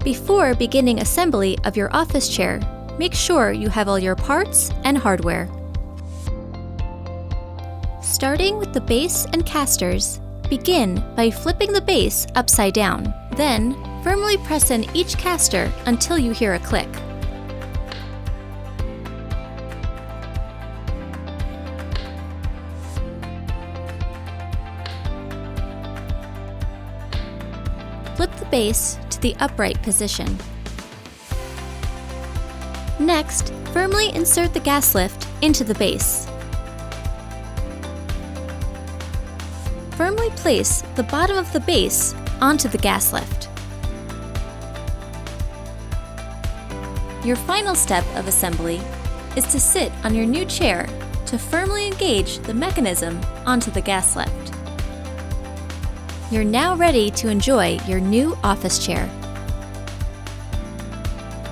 Before beginning assembly of your office chair, make sure you have all your parts and hardware. Starting with the base and casters, begin by flipping the base upside down. Then, firmly press in each caster until you hear a click. Flip the base to the upright position. Next, firmly insert the gas lift into the base. Firmly place the bottom of the base onto the gas lift. Your final step of assembly is to sit on your new chair to firmly engage the mechanism onto the gas lift. You're now ready to enjoy your new office chair.